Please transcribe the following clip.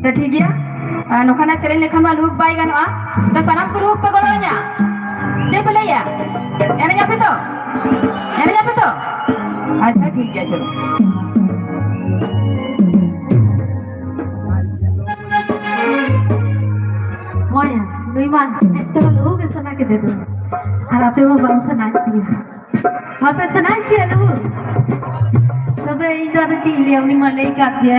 तो ठीक है नोखाना सेरेन लेखन मा लुक बाय गानोआ तो सानाम को लुक पे गलोnya चे पे लैया एने जापे तो अच्छा ठीक है चलो मोया नुईमान तो लोग सना के दे दो और आपे वो बंद सना दिया आप सना किया लोग तबे इन दोनों चीज़ें अपनी मले का दिया